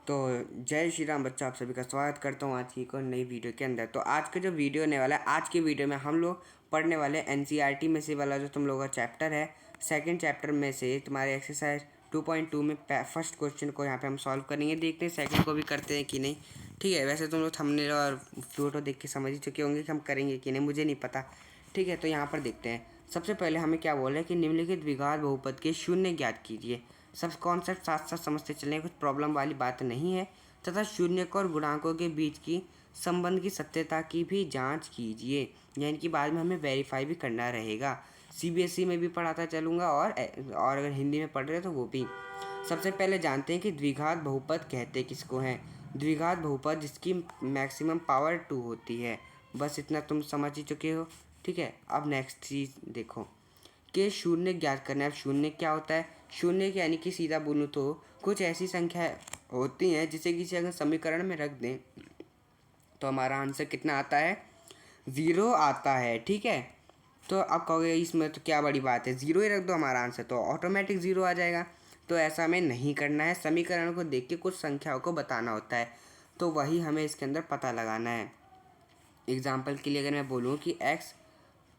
तो जय श्री राम बच्चों, आप सभी का स्वागत करता हूँ आज की एक और नई वीडियो के अंदर। तो आज का जो वीडियो होने वाला है, आज की वीडियो में हम लोग पढ़ने वाले एनसीईआरटी में से वाला जो तुम लोगों का चैप्टर है, सेकंड चैप्टर में से तुम्हारे एक्सरसाइज 2.2 में फर्स्ट क्वेश्चन को यहाँ पे हम सॉल्व करेंगे। देखते हैं सेकंड को भी करते हैं कि नहीं। ठीक है, वैसे तुम लोग थंबनेल और फोटो देख के समझ ही चुके होंगे कि हम करेंगे कि नहीं, मुझे नहीं पता। ठीक है, तो यहाँ पर देखते हैं। सबसे पहले हमें क्या बोला है कि निम्नलिखित द्विघात बहुपद के शून्य ज्ञात कीजिए। सब कॉन्सेप्ट साथ साथ समझते चलें, कुछ प्रॉब्लम वाली बात नहीं है। तथा शून्यक और गुणांकों के बीच की संबंध की सत्यता की भी जांच कीजिए, यानी कि बाद में हमें वेरीफाई भी करना रहेगा। सीबीएसई में भी पढ़ाता चलूँगा और अगर हिंदी में पढ़ रहे तो वो भी। सबसे पहले जानते हैं कि द्विघात बहुपद कहते किसको हैं। द्विघात बहुपद जिसकी मैक्सिमम पावर 2 होती है। बस इतना तुम समझ ही चुके हो। ठीक है, अब नेक्स्ट चीज़ देखो कि शून्य ज्ञात करना है। अब शून्य क्या होता है? शून्य यानी कि सीधा बोलूँ तो कुछ ऐसी संख्या होती हैं जिसे किसी अगर समीकरण में रख दें तो हमारा आंसर कितना आता है? 0 आता है। ठीक है, तो अब कहोगे इसमें तो क्या बड़ी बात है, 0 ही रख दो, हमारा आंसर तो ऑटोमेटिक 0 आ जाएगा। तो ऐसा हमें नहीं करना है, समीकरण को देख के कुछ संख्याओं को बताना होता है, तो वही हमें इसके अंदर पता लगाना है। एग्जाम्पल के लिए अगर मैं बोलूँ कि x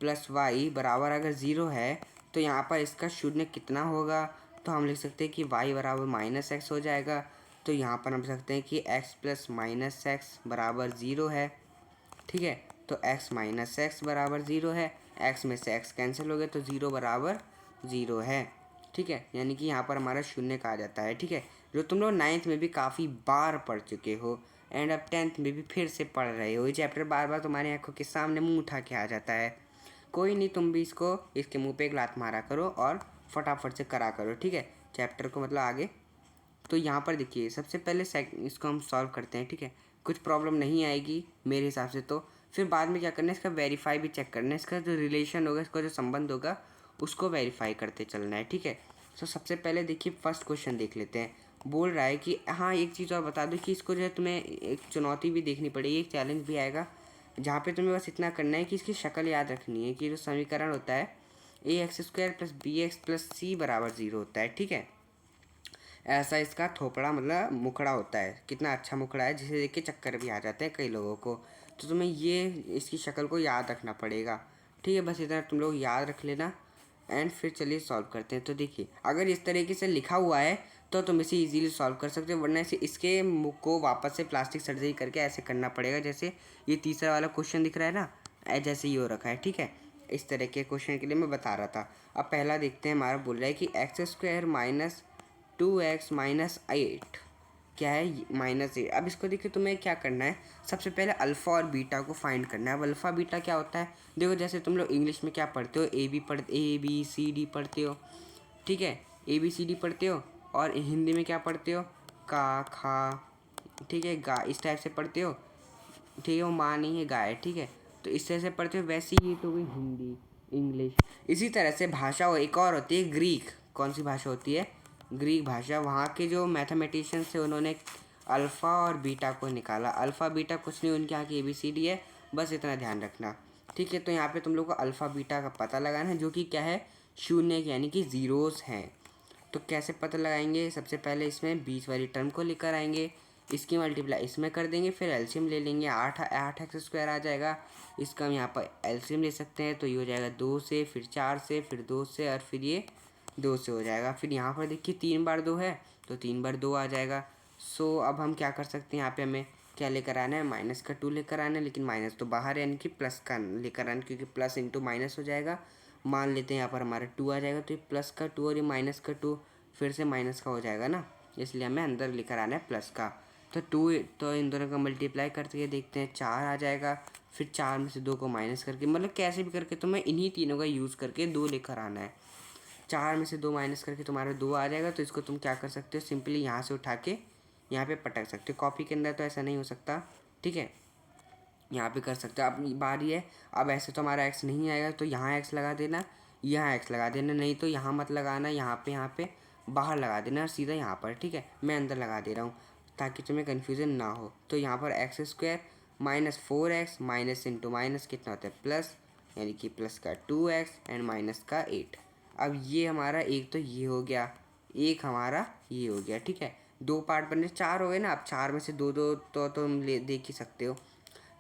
प्लस वाई बराबर अगर 0 है तो यहाँ पर इसका शून्य कितना होगा, तो हम लिख सकते हैं कि y बराबर माइनस एक्स हो जाएगा। तो यहाँ पर हम लिख सकते हैं कि x प्लस माइनस एक्स बराबर 0 है। ठीक है, तो x माइनस एक्स बराबर 0 है। x में से x कैंसिल हो गया तो 0 बराबर 0 है। ठीक है, यानी कि यहाँ पर हमारा शून्य कहा जाता है। ठीक है, जो तुम लोग 9th में भी काफ़ी बार पढ़ चुके हो एंड अब 10th में भी फिर से पढ़ रहे हो। ये चैप्टर बार बार तुम्हारी आंखों के सामने मुंह उठा के आ जाता है। कोई नहीं, तुम भी इसके मुंह पे एक लात मारा करो और फटाफट से करा करो। ठीक है, चैप्टर को मतलब आगे। तो यहाँ पर देखिए, सबसे पहले इसको हम सॉल्व करते हैं। ठीक है, कुछ प्रॉब्लम नहीं आएगी मेरे हिसाब से। तो फिर बाद में क्या करना है, इसका वेरीफाई भी चेक करना है। इसका जो रिलेशन होगा, इसका जो संबंध होगा, उसको वेरीफाई करते चलना है। ठीक है, तो सबसे पहले देखिए फर्स्ट क्वेश्चन देख लेते हैं। बोल रहा है कि हाँ, एक चीज़ और बता दो कि इसको जो है तुम्हें एक चुनौती भी देखनी पड़ेगी, एक चैलेंज भी आएगा, जहाँ पे तुम्हें बस इतना करना है कि इसकी शक्ल याद रखनी है कि जो समीकरण होता है ax² plus bx plus c बराबर 0 होता है। ठीक है, ऐसा इसका थोपड़ा मतलब मुखड़ा होता है। कितना अच्छा मुखड़ा है, जिसे देख के चक्कर भी आ जाते हैं कई लोगों को। तो तुम्हें ये इसकी शक्ल को याद रखना पड़ेगा। ठीक है, बस इतना तुम लोग याद रख लेना एंड फिर चलिए सॉल्व करते हैं। तो देखिए, अगर इस तरीके से लिखा हुआ है तो तुम इसे इजीली सॉल्व कर सकते हो, वरना इसे इसके मुख को वापस से प्लास्टिक सर्जरी करके ऐसे करना पड़ेगा। जैसे ये तीसरा वाला क्वेश्चन दिख रहा है ना, जैसे ये हो रखा है। ठीक है, इस तरह के क्वेश्चन के लिए मैं बता रहा था। अब पहला देखते हैं, हमारा बोल रहा है कि x² माइनस 2x माइनस 8 क्या है, -8। अब इसको देखिए, तुम्हें क्या करना है, सबसे पहले अल्फ़ा और बीटा को फाइंड करना है। अब अल्फ़ा बीटा क्या होता है, देखो जैसे तुम लोग इंग्लिश में क्या पढ़ते हो, ABCD पढ़ते हो। ठीक है, ABCD पढ़ते हो, और हिंदी में क्या पढ़ते हो, का खा, ठीक है, गा, इस टाइप से पढ़ते हो। ठीक है, वो माँ नहीं है, गाय। ठीक है, तो इस तरह से पढ़ते हो। वैसे ही तो हुई हिंदी, इंग्लिश। इसी तरह से भाषा एक और होती है, ग्रीक। कौन सी भाषा होती है? ग्रीक भाषा। वहाँ के जो मैथमेटिशियंस थे, उन्होंने अल्फ़ा और बीटा को निकाला। अल्फ़ा बीटा कुछ नहीं, उनके यहाँ की ABCD है, बस इतना ध्यान रखना। ठीक है, तो यहाँ पे तुम लोग को अल्फ़ा बीटा का पता लगाना है, जो कि क्या है, शून्य यानी कि ज़ीरोज़ हैं। तो कैसे पता लगाएंगे, सबसे पहले इसमें बीच वाली टर्म को लेकर आएंगे, इसकी मल्टीप्लाई इसमें कर देंगे, फिर एलसीएम ले लेंगे। 8x² आ जाएगा। इसका हम यहाँ पर एलसीएम ले सकते हैं, तो ये हो जाएगा 2 से, फिर 4 से, फिर 2 से, और फिर ये 2 से हो जाएगा। फिर यहाँ पर देखिए 3 बार 2 है, तो 3 बार 2 आ जाएगा। सो अब हम क्या कर सकते हैं, यहाँ पे हमें क्या लेकर आना है, -2 लेकर आना है, लेकिन माइनस तो बाहर है, यानी कि प्लस का लेकर आना, क्योंकि प्लस इंटू माइनस हो जाएगा। मान लेते हैं यहाँ पर हमारा 2 आ जाएगा, तो ये प्लस का 2 और ये माइनस का 2 फिर से माइनस का हो जाएगा ना, इसलिए हमें अंदर लेकर आना है प्लस का। तो 2, तो इन दोनों का मल्टीप्लाई करके देखते हैं, 4 आ जाएगा। फिर 4 में से 2 को माइनस करके, मतलब कैसे भी करके तुम्हें इन्हीं तीनों का यूज़ करके 2 लेकर आना है। 4 में से 2 माइनस करके तुम्हारा 2 आ जाएगा। तो इसको तुम क्या कर सकते हो, सिंपली यहाँ से उठा के यहाँ पे पटक सकते हो। कॉपी के अंदर तो ऐसा नहीं हो सकता। ठीक है, यहाँ पे कर सकते हो। अब बारी है, अब ऐसे तो हमारा x नहीं आएगा, तो यहाँ x लगा देना, यहाँ x लगा देना, नहीं तो यहाँ मत लगाना, यहाँ पे बाहर लगा देना और सीधा यहाँ पर। ठीक है, मैं अंदर लगा दे रहा हूँ ताकि तुम्हें कन्फ्यूज़न ना हो। तो यहाँ पर x² minus 4x minus into minus कितना होता है, प्लस, यानी कि प्लस का 2x एंड माइनस का 8। अब ये हमारा एक तो ये हो गया, एक हमारा ये हो गया। ठीक है, दो पार्ट बने, चार हो गए ना। अब चार में से दो दो तो तुम देख ही सकते हो।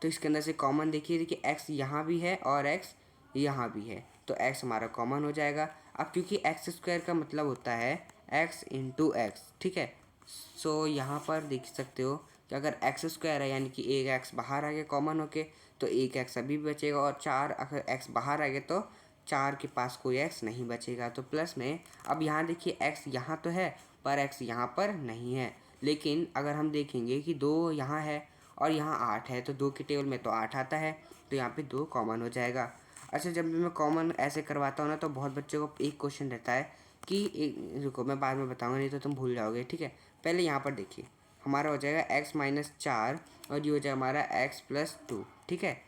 तो इसके अंदर से कॉमन देखिए एक्स यहाँ भी है और एक्स यहाँ भी है, तो एक्स हमारा कॉमन हो जाएगा। अब क्योंकि एक्स स्क्वायर का मतलब होता है एक्स इंटू एक्स, ठीक है। सो यहाँ पर देख सकते हो कि अगर एक्स स्क्वायर है यानी कि एक एक्स बाहर आ गया कॉमन होके, तो एक एक्स अभी भी बचेगा, और चार अगर एक्स बाहर आ गया तो चार के पास कोई एक्स नहीं बचेगा। तो प्लस में अब यहाँ देखिए एक्स यहाँ तो है पर एक्स यहाँ पर नहीं है, लेकिन अगर हम देखेंगे कि दो यहाँ है और यहाँ 8 है, तो दो के टेबल में तो 8 आता है, तो यहाँ पे दो कॉमन हो जाएगा। अच्छा, जब भी मैं कॉमन ऐसे करवाता हूँ ना तो बहुत बच्चों को एक क्वेश्चन रहता है कि रुको मैं बाद में बताऊँगा नहीं तो तुम भूल जाओगे, ठीक है। पहले यहाँ पर देखिए हमारा हो जाएगा x-4 और ये हो जाएगा हमारा x+2, ठीक है।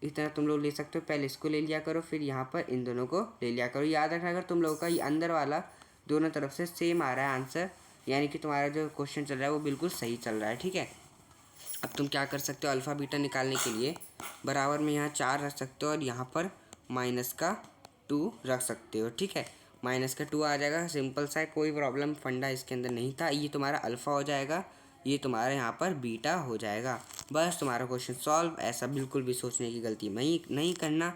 इतना तुम लोग ले सकते हो, पहले इसको ले लिया करो, फिर यहाँ पर इन दोनों को ले लिया करो। याद रखना अगर तुम लोगों का ये अंदर वाला दोनों तरफ से सेम आ रहा है आंसर, यानी कि तुम्हारा जो क्वेश्चन चल रहा है वो बिल्कुल सही चल रहा है, ठीक है। अब तुम क्या कर सकते हो, अल्फ़ा बीटा निकालने के लिए बराबर में यहाँ 4 रख सकते हो और यहाँ पर -2 रख सकते हो, ठीक है। -2 आ जाएगा, सिंपल सा है, कोई प्रॉब्लम फंडा इसके अंदर नहीं था। ये तुम्हारा अल्फ़ा हो जाएगा, ये तुम्हारा यहाँ पर बीटा हो जाएगा। बस तुम्हारा क्वेश्चन सॉल्व। ऐसा बिल्कुल भी सोचने की गलती नहीं करना,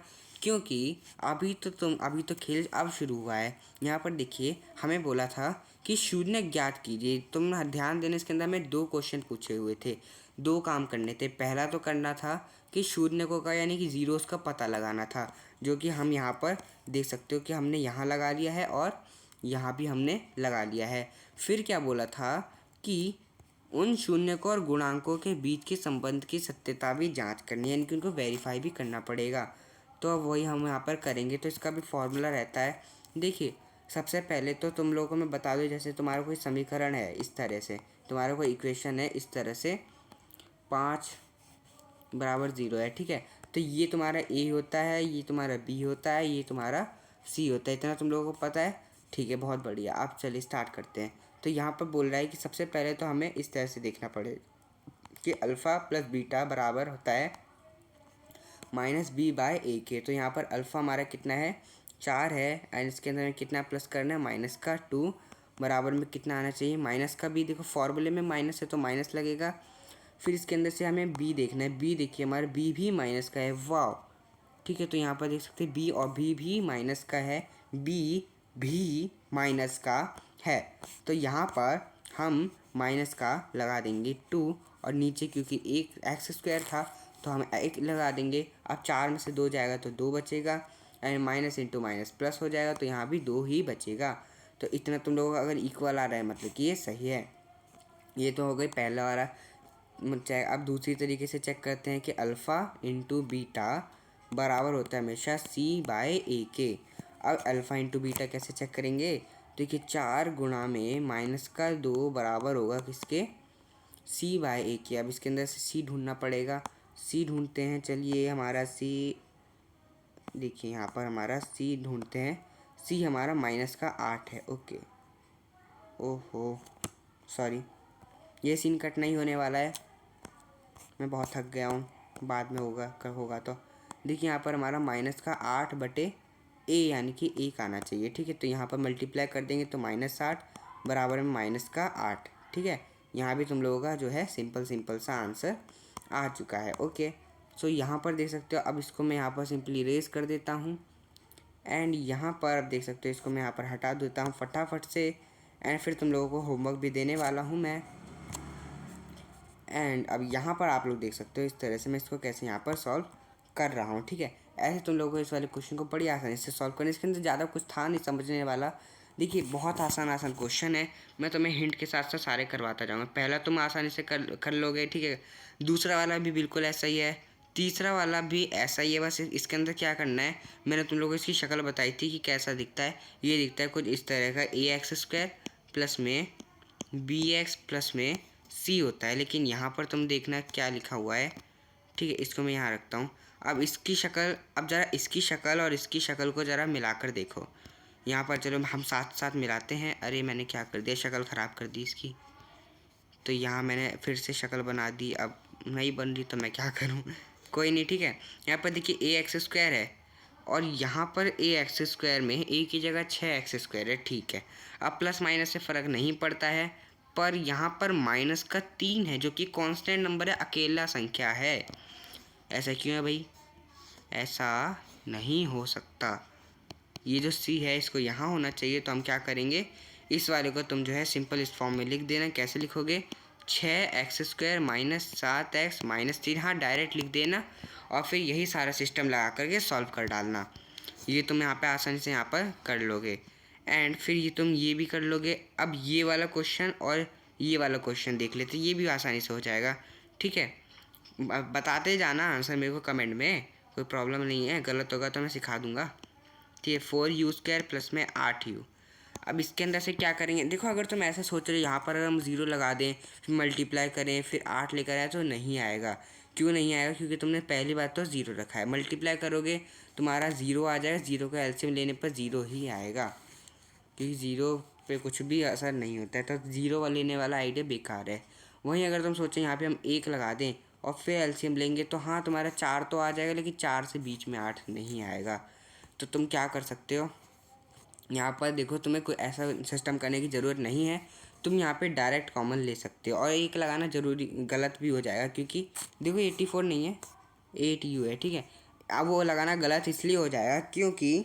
क्योंकि अभी तो खेल अब शुरू हुआ है। यहाँ पर देखिए हमें बोला था कि शून्य ज्ञात कीजिए। तुम ध्यान देने, इसके अंदर हमें 2 क्वेश्चन पूछे हुए थे, 2 काम करने थे। पहला तो करना था कि शून्य को का यानी कि ज़ीरोज़ का पता लगाना था, जो कि हम यहाँ पर देख सकते हो कि हमने यहाँ लगा लिया है और यहाँ भी हमने लगा लिया है। फिर क्या बोला था कि उन शून्यकों और गुणांकों के बीच के संबंध की सत्यता भी जांच करनी है, यानी कि उनको वेरीफाई भी करना पड़ेगा। तो अब वही हम यहाँ पर करेंगे। तो इसका भी फॉर्मूला रहता है, देखिए सबसे पहले तो तुम लोगों को मैं बता दूँ, जैसे तुम्हारा कोई समीकरण है इस तरह से, तुम्हारा कोई इक्वेशन है इस तरह से 5 बराबर 0 है, ठीक है। तो ये तुम्हारा ए होता है, ये तुम्हारा बी होता है, ये तुम्हारा सी होता है। इतना तुम लोगों को पता है, ठीक है, बहुत बढ़िया। अब चलिए स्टार्ट करते हैं। तो यहाँ पर बोल रहा है कि सबसे पहले तो हमें इस तरह से देखना पड़ेगा कि अल्फ़ा प्लस बीटा बराबर होता है -b/a के। तो यहाँ पर अल्फ़ा हमारा कितना है, 4 है, एंड इसके अंदर में कितना प्लस करना है, -2 बराबर में कितना आना चाहिए, माइनस का बी। देखो फॉर्मूले में माइनस है तो माइनस लगेगा। फिर इसके अंदर से हमें बी देखना है, बी देखिए हमारा बी भी माइनस का है, वाह, ठीक है। तो यहाँ पर देख सकते हैं बी और बी भी माइनस का है, बी भी माइनस का है। तो यहाँ पर हम माइनस का लगा देंगे 2, और नीचे क्योंकि एक एक्स स्क्वायर था तो हम 1 लगा देंगे। अब 4 में से 2 जाएगा तो 2 बचेगा, and minus into minus plus हो जाएगा, तो यहाँ भी 2 ही बचेगा। तो इतना तुम लोगों का अगर इक्वल आ रहा है मतलब कि ये सही है। ये तो हो गई पहला वाला। अब दूसरी तरीके से चेक करते हैं कि अल्फ़ा इंटू बीटा बराबर होता है हमेशा c/a के। अब अल्फ़ा इंटू बीटा कैसे चेक करेंगे, देखिए 4 गुणा में -2 बराबर होगा किसके, c/a के। अब इसके अंदर से c ढूंढना पड़ेगा, c ढूंढते हैं। चलिए हमारा c, देखिए यहाँ पर हमारा c ढूंढते हैं, c हमारा -8 है, ओके। ओहो सॉरी, ये सीन कट नहीं होने वाला है, मैं बहुत थक गया हूँ, बाद में होगा। तो देखिए यहाँ पर हमारा -8/a यानी कि 1 आना चाहिए, ठीक है। तो यहाँ पर मल्टीप्लाई कर देंगे तो -8 बराबर में -8, ठीक है। यहाँ भी तुम लोगों का जो है सिंपल सा आंसर आ चुका है, ओके। सो यहाँ पर देख सकते हो, अब इसको मैं यहाँ पर सिंपली इरेज कर देता हूँ, एंड यहाँ पर अब देख सकते हो इसको मैं यहाँ पर हटा देता हूँ फटाफट से। एंड फिर तुम लोगों को होमवर्क भी देने वाला हूँ मैं। एंड अब यहाँ पर आप लोग देख सकते हो इस तरह से मैं इसको कैसे यहाँ पर सॉल्व कर रहा हूँ, ठीक है। ऐसे तुम लोगों को इस वाले क्वेश्चन को बड़ी आसानी से सॉल्व करना, इसके अंदर ज़्यादा कुछ था नहीं समझने वाला। देखिए बहुत आसान क्वेश्चन है, मैं तुम्हें हिंट के साथ साथ सारे करवाता जाऊँगा। पहला तुम आसानी से कर लोगे, ठीक है। दूसरा वाला भी बिल्कुल ऐसा ही है, तीसरा वाला भी ऐसा ही है। बस इसके अंदर क्या करना है, मैंने तुम लोगों को इसकी शक्ल बताई थी कि कैसा दिखता है। ये दिखता है कुछ इस तरह का, ax² प्लस में bx प्लस में c होता है। लेकिन यहाँ पर तुम देखना क्या लिखा हुआ है, ठीक है। इसको मैं यहाँ रखता हूँ। अब इसकी शक्ल, अब ज़रा इसकी शक्ल और इसकी शक्ल को ज़रा मिलाकर देखो। यहाँ पर चलो हम साथ साथ मिलाते हैं। अरे मैंने क्या कर दिया, शक्ल ख़राब कर दी इसकी। तो यहाँ मैंने फिर से शक्ल बना दी, अब नहीं बन रही तो मैं क्या करूँ, कोई नहीं, ठीक है। यहाँ पर देखिए ax² है और यहाँ पर ax² में a की जगह 6x² है, ठीक है। अब प्लस माइनस से फ़र्क नहीं पड़ता है, पर यहाँ पर माइनस का 3 है जो कि कांस्टेंट नंबर है, अकेला संख्या है। ऐसा क्यों है भाई? ऐसा नहीं हो सकता। ये जो सी है इसको यहाँ होना चाहिए। तो हम क्या करेंगे, इस वाले को तुम जो है सिंपल इस फॉर्म में लिख देना। कैसे लिखोगे? 6x² माइनस 7x माइनस 3, हाँ डायरेक्ट लिख देना और फिर यही सारा सिस्टम लगा करके सॉल्व कर डालना। ये तुम यहाँ पे आसानी से यहाँ पर कर लोगे एंड फिर ये तुम ये भी कर लोगे। अब ये वाला क्वेश्चन और ये वाला क्वेश्चन देख लेते, ये भी आसानी से हो जाएगा। ठीक है, बताते जाना आंसर मेरे को कमेंट में, कोई प्रॉब्लम नहीं है। गलत होगा तो मैं सिखा दूंगा। ठीक है, 4u² प्लस में 8u। अब इसके अंदर से क्या करेंगे? देखो, अगर तुम ऐसा सोच रहे हो यहाँ पर अगर हम 0 लगा दें फिर मल्टीप्लाई करें फिर 8 लेकर आए तो नहीं आएगा। क्यों नहीं आएगा? क्योंकि तुमने पहली बात तो 0 रखा है। मल्टीप्लाई करोगे तुम्हारा 0 आ जाएगा, 0 का एलसीएम लेने पर 0 ही आएगा, क्योंकि 0 पे कुछ भी असर नहीं होता है। तो 0 लेने वाला आइडिया बेकार है। वहीं अगर तुम सोचें यहाँ पे हम 1 लगा दें और फिर एलसीएम लेंगे तो हाँ तुम्हारा 4 तो आ जाएगा, लेकिन 4 से बीच में 8 नहीं आएगा। तो तुम क्या कर सकते हो, यहाँ पर देखो, तुम्हें कोई ऐसा सिस्टम करने की ज़रूरत नहीं है। तुम यहाँ पे डायरेक्ट कॉमन ले सकते हो और 1 लगाना ज़रूरी गलत भी हो जाएगा, क्योंकि देखो 84 नहीं है, 8u है। ठीक है, अब वो लगाना गलत इसलिए हो जाएगा क्योंकि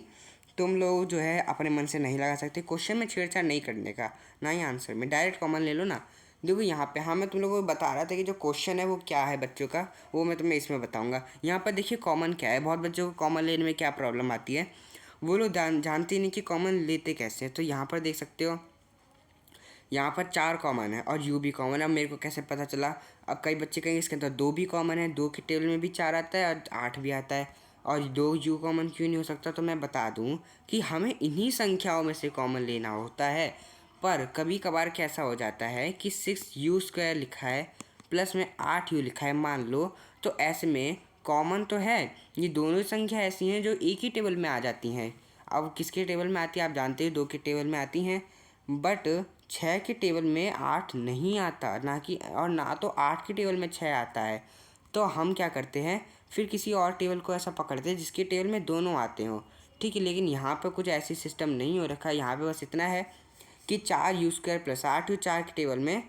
तुम लोग जो है अपने मन से नहीं लगा सकते। क्वेश्चन में छेड़छाड़ नहीं करने का, ना ही आंसर में, डायरेक्ट कॉमन ले लो ना। देखो यहाँ पे, हाँ मैं तुम लोगों को बता रहा था कि जो क्वेश्चन है वो क्या है बच्चों का, वो मैं तुम्हें इसमें बताऊंगा। यहाँ पर देखिए कॉमन क्या है। बहुत बच्चों को कॉमन लेने में क्या प्रॉब्लम आती है, वो लोग जानते नहीं कि कॉमन लेते कैसे हैं। तो यहाँ पर देख सकते हो, यहाँ पर 4 कॉमन है और u भी कॉमन है। अब मेरे को कैसे पता चला? अब कई बच्चे कहेंगे इसके अंदर 2 भी कॉमन है, 2 के टेबल में भी 4 आता है और 8 भी आता है, और 2u कॉमन क्यों नहीं हो सकता? तो मैं बता दूं कि हमें इन्हीं संख्याओं में से कॉमन लेना होता है। पर कभी कभार कैसा हो जाता है कि 6u² लिखा है प्लस में 8u लिखा है मान लो, तो ऐसे में कॉमन तो है, ये दोनों संख्या ऐसी हैं जो एक ही टेबल में आ जाती हैं। अब किसके टेबल में आती है आप जानते हो, 2 के टेबल में आती हैं, बट 6 के टेबल में 8 नहीं आता, ना कि, और ना तो 8 के टेबल में 6 आता है। तो हम क्या करते हैं, फिर किसी और टेबल को ऐसा पकड़ते हैं जिसके टेबल में दोनों आते हों। ठीक है, लेकिन यहाँ पर कुछ ऐसी सिस्टम नहीं हो रखा है। यहाँ पे बस इतना है कि 4u² प्लस 8u, 4 के टेबल में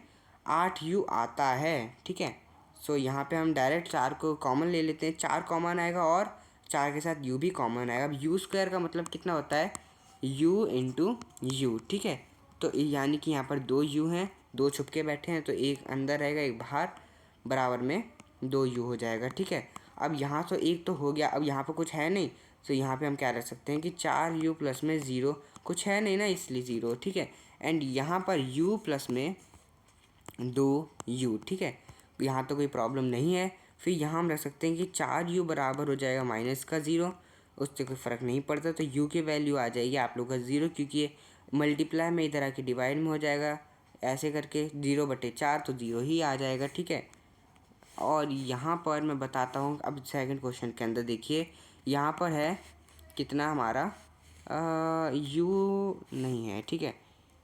8u आता है। ठीक है, सो यहाँ पे हम डायरेक्ट 4 को कॉमन ले लेते हैं। 4 कॉमन आएगा और 4 के साथ u भी कॉमन आएगा। अब u² का मतलब कितना होता है? u into you. ठीक है, तो यानी कि यहाँ पर 2u हैं, 2 छुप के बैठे हैं, तो एक अंदर रहेगा एक बाहर, बराबर में 2u हो जाएगा। ठीक है, अब यहाँ तो एक तो हो गया, अब यहाँ पर कुछ है नहीं, तो यहाँ पे हम क्या रख सकते हैं कि 4u प्लस में 0, कुछ है नहीं ना इसलिए 0। ठीक है, एंड यहाँ पर u प्लस में 2u। ठीक है, यहाँ तो कोई प्रॉब्लम नहीं है। फिर यहाँ हम रख सकते हैं कि 4u बराबर हो जाएगा माइनस का 0, उससे कोई फ़र्क नहीं पड़ता, तो u की वैल्यू आ जाएगी आप लोग का 0, क्योंकि ये मल्टीप्लाई में इधर आके डिवाइड में हो जाएगा। ऐसे करके 0/4 तो 0 ही आ जाएगा। ठीक है, और यहाँ पर मैं बताता हूँ। अब सेकंड क्वेश्चन के अंदर देखिए, यहाँ पर है कितना हमारा u नहीं है। ठीक है,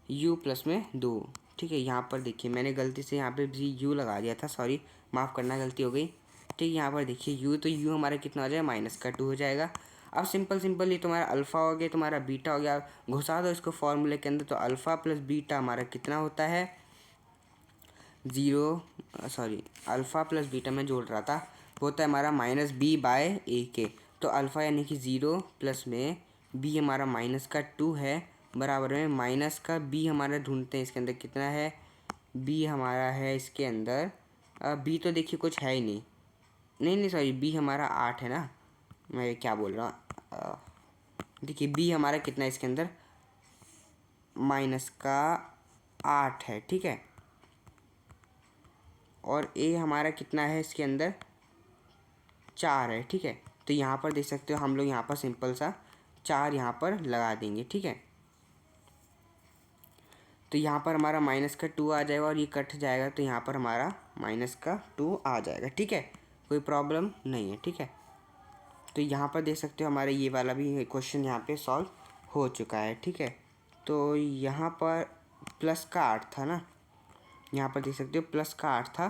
u प्लस में 2। ठीक है, यहाँ पर देखिए मैंने गलती से यहाँ पे भी u लगा दिया था, सॉरी, माफ़ करना, गलती हो गई। ठीक है, यहाँ पर देखिए u, तो u हमारा कितना हो जाएगा? माइनस का 2 हो जाएगा। अब सिंपल ये तुम्हारा अल्फ़ा हो गया, तुम्हारा बीटा हो गया, घुसा दो इसको फॉर्मूले के अंदर। तो अल्फ़ा प्लस बीटा हमारा कितना होता है? 0, सॉरी, अल्फ़ा प्लस बीटा में जोड़ रहा था, होता है हमारा -b/a। तो अल्फ़ा यानी कि 0 प्लस में b हमारा माइनस का 2 है, बराबर में माइनस का b हमारा ढूंढते हैं इसके अंदर कितना है। b हमारा है इसके अंदर, b तो देखिए कुछ है ही नहीं, नहीं सॉरी, b हमारा 8 है ना, मैं क्या बोल रहा हूँ। देखिए b हमारा कितना है इसके अंदर, माइनस का 8 है। ठीक है, और a हमारा कितना है इसके अंदर, 4 है। ठीक है, तो यहाँ पर देख सकते हो हम लोग यहाँ पर सिंपल सा 4 यहाँ पर लगा देंगे। ठीक है, तो यहाँ पर हमारा माइनस का 2 आ जाएगा और ये कट जाएगा, तो यहाँ पर हमारा माइनस का 2 आ जाएगा। ठीक है, कोई प्रॉब्लम नहीं है। ठीक है, तो यहाँ पर देख सकते हो हमारा ये वाला भी क्वेश्चन यहाँ पे सॉल्व हो चुका है। ठीक है, तो यहाँ पर प्लस का 8 था ना, यहाँ पर देख सकते हो प्लस का 8 था,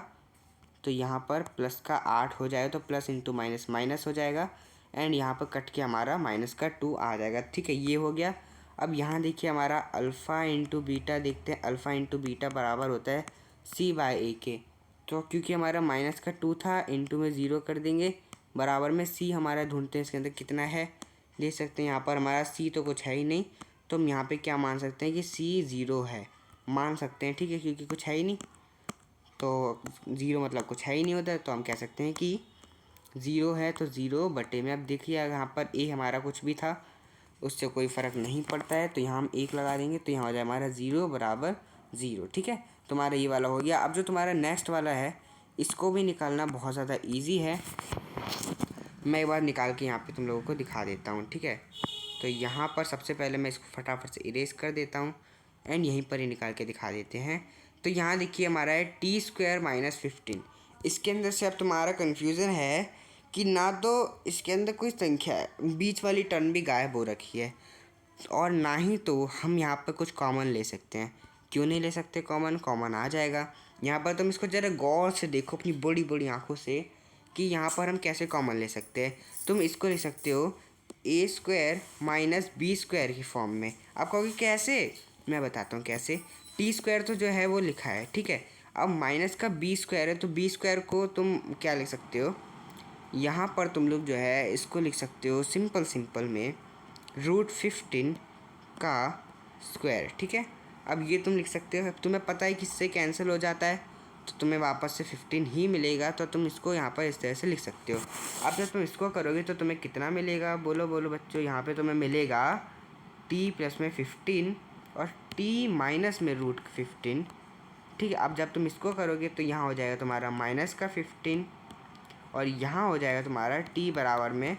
तो यहाँ पर प्लस का 8 हो जाएगा, तो प्लस इंटू माइनस माइनस हो जाएगा, एंड यहाँ पर कट के हमारा माइनस का 2 आ जाएगा। ठीक है, ये हो गया। अब यहाँ देखिए हमारा अल्फ़ा इंटू बीटा, देखते हैं अल्फ़ा इंटू बीटा बराबर होता है c/a के। तो क्योंकि हमारा माइनस का 2 था, इंटू में 0 कर देंगे, बराबर में c हमारा ढूंढते हैं इसके अंदर कितना है। देख सकते हैं यहाँ पर हमारा c तो कुछ है ही नहीं, तो हम यहाँ पे क्या मान सकते हैं कि c 0 है, मान सकते हैं, ठीक है, क्योंकि कुछ है ही नहीं, तो 0 मतलब कुछ है ही नहीं होता है, तो हम कह सकते हैं कि 0 है, तो 0 बटे में। अब देखिए यहाँ पर a हमारा कुछ भी था, उससे कोई फ़र्क नहीं पड़ता है, तो यहाँ हम 1 लगा देंगे, तो यहाँ हो जाए हमारा 0 बराबर 0, ठीक है। तुम्हारा ये वाला हो गया। अब जो तुम्हारा नेक्स्ट वाला है, इसको भी निकालना बहुत ज़्यादा ईजी है। मैं एक बार निकाल के यहाँ पे तुम लोगों को दिखा देता हूँ, ठीक है। तो यहाँ पर सबसे पहले मैं इसको फटाफट से इरेज कर देता हूँ एंड यहीं पर ही निकाल के दिखा देते हैं। तो यहाँ देखिए हमारा है t² - 15। इसके अंदर से अब तुम्हारा कन्फ्यूज़न है कि ना तो इसके अंदर कोई संख्या है, बीच वाली टर्म भी गायब हो रखी है, और ना ही तो हम यहाँ पर कुछ कॉमन ले सकते हैं। क्यों नहीं ले सकते कॉमन? कॉमन आ जाएगा यहाँ पर। तुम इसको ज़रा गौर से देखो अपनी बड़ी बड़ी आँखों से कि यहाँ पर हम कैसे कॉमन ले सकते हैं। तुम इसको ले सकते हो a² - b² की फॉर्म में। आप कहोगे कैसे? मैं बताता हूँ कैसे। t² तो जो है वो लिखा है, ठीक है। अब माइनस का b² है, तो b² को तुम क्या लिख सकते हो, यहाँ पर तुम लोग जो है इसको लिख सकते हो सिंपल में √15 का स्क्वायर, ठीक है। अब ये तुम लिख सकते हो। अब तुम्हें पता है कि इससे कैंसिल हो जाता है, तो तुम्हें वापस से 15 ही मिलेगा, तो तुम इसको यहाँ पर इस तरह से लिख सकते हो। अब जब तुम इसको करोगे तो तुम्हें कितना मिलेगा? बोलो बोलो बच्चों। यहाँ पे तुम्हें मिलेगा t प्लस में 15 और t माइनस में √15, ठीक है। अब जब तुम इसको करोगे तो यहाँ हो जाएगा तुम्हारा माइनस का 15 और यहाँ हो जाएगा तुम्हारा t बराबर में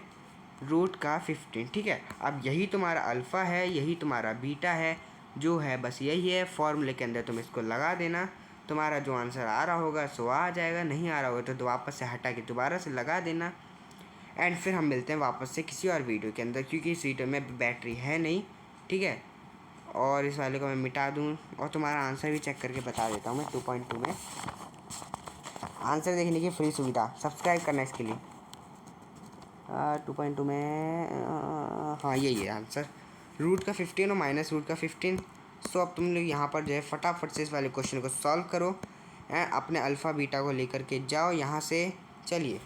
√15, ठीक है। अब यही तुम्हारा अल्फ़ा है, यही तुम्हारा बीटा है, जो है बस यही है। फॉर्मूले के अंदर तुम इसको लगा देना, तुम्हारा जो आंसर आ रहा होगा सो आ जाएगा, नहीं आ रहा होगा तो वापस से हटा के दोबारा से लगा देना। एंड फिर हम मिलते हैं वापस से किसी और वीडियो के अंदर, क्योंकि इस वीडियो में बैटरी है नहीं, ठीक है। और इस वाले को मैं मिटा दूँ और तुम्हारा आंसर भी चेक करके बता देता हूँ मैं 2.2 में। आंसर देखने की फ्री सुविधा, सब्सक्राइब करना इसके लिए। 2.2 में हाँ यही है आंसर, √15 और -√15। सो अब तुम लोग यहाँ पर जो है फटाफट से इस वाले क्वेश्चन को सॉल्व करो एंड अपने अल्फ़ा बीटा को लेकर के जाओ यहाँ से। चलिए।